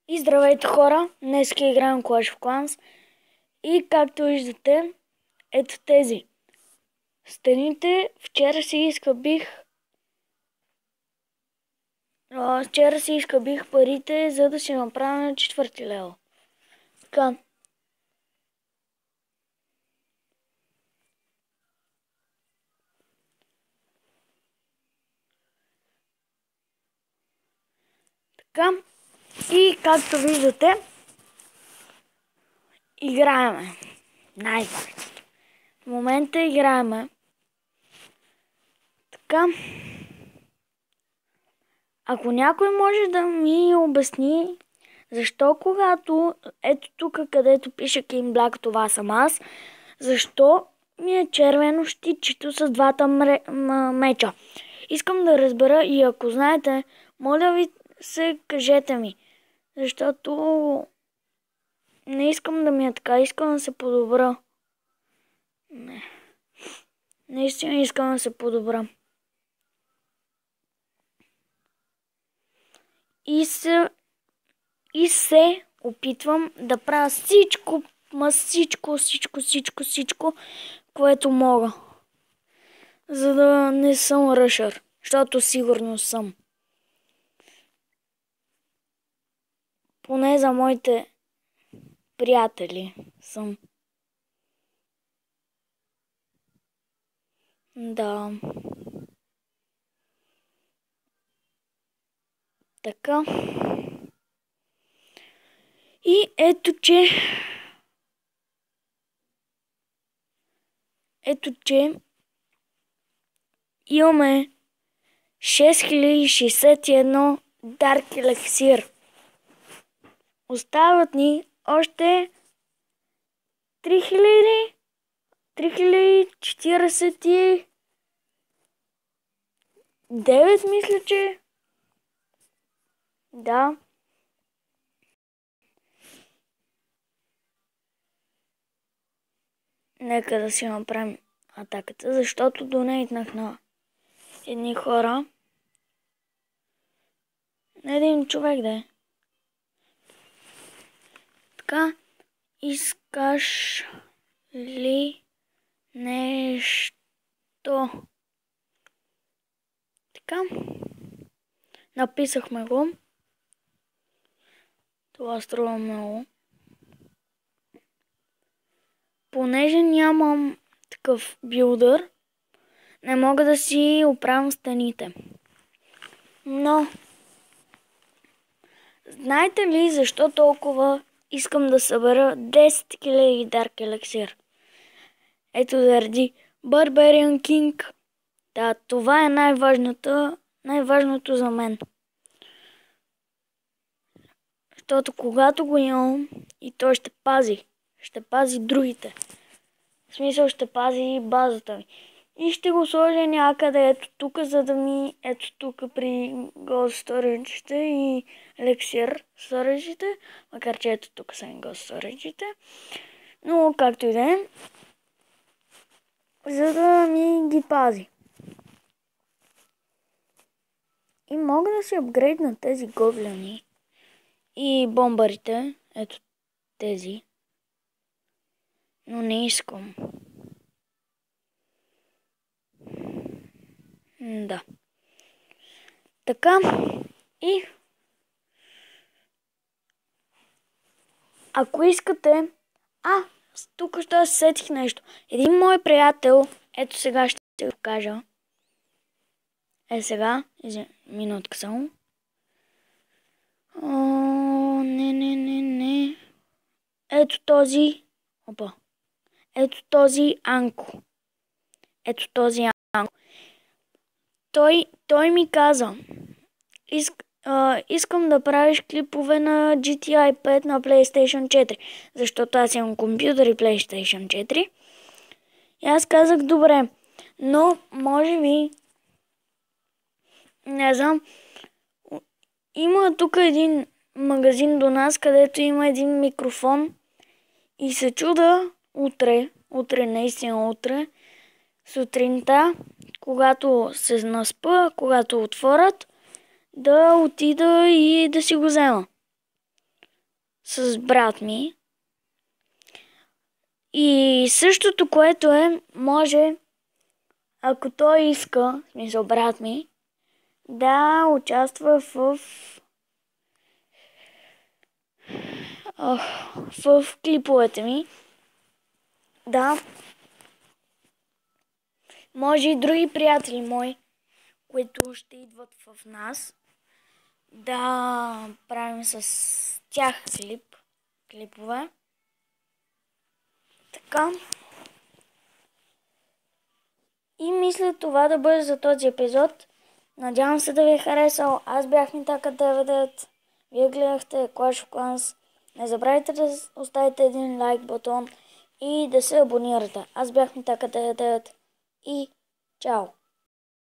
И здравейте хора! Днес играем Clash of Clans и както виждате, ето тези стените. Вчера си изкабих парите, за да си направя на 4-ти левел. Така. Така. И както виждате, играеме. Най-важното. В момента играеме. Така. Ако някой може да ми обясни защо когато ето тук, където пише King Black, това съм аз, защо ми е червено щитчето с двата меча? Искам да разбера и ако знаете, моля ви се, кажете ми. Защото не искам да ми е така, искам да се подобра. Не. Наистина искам да се подобра. И се опитвам да правя всичко, всичко, което мога. За да не съм ръшър, защото сигурно съм. Поне за моите приятели съм. Да. Така. И ето, че имаме 6061 Dark Elixir. Остават ни още 3049, мисля, че. Да. Нека да си направим атаката, защото донейтнах на едни хора. Един човек да е. Така, искаш ли нещо? Така, написахме го. Това струва много. Понеже нямам такъв билдър, не мога да си оправям стените. Но, знаете ли защо толкова искам да събера 10 000 Dark Elixir? Ето заради Barbarian King. Да, това е най-важното за мен. Защото когато го имам и той ще пази другите. В смисъл ще пази базата ми. И ще го сложа някъде ето тук, за да ми ето тук при Ghost Storage и Elixir Storage, макар че ето тук са Ghost Storage. Но както и да е, за да ми ги пази. И мога да си апгрейдна тези гоблини и бомбарите, ето тези. Но не искам. Да. Така. И ако искате... тук ще се сетих нещо. Един мой приятел, ето сега ще го кажа. Сега, минутка само. Не. Ето този. Ето този Анко. Той ми каза, искам да правиш клипове на GTI 5 на PlayStation 4, защото аз имам компютър и PlayStation 4. И аз казах, добре, но може би, не знам, има тук един магазин до нас, където има един микрофон и се чуда наистина утре, сутринта, когато се наспа, когато отворят, да отида и да си го взема. с брат ми. И същото, което може, ако той иска, в смисъл брат ми, да участва в клиповете ми. Да. Може и други приятели мои, които ще идват в нас, да правим с тях клипове. Така. И мисля това да бъде за този епизод. Надявам се да ви е харесал. Аз бях Митака 99. Вие гледахте Clash of Clans. Не забравяйте да оставите един лайк бутон и да се абонирате. Аз бях Митака 99 и чао!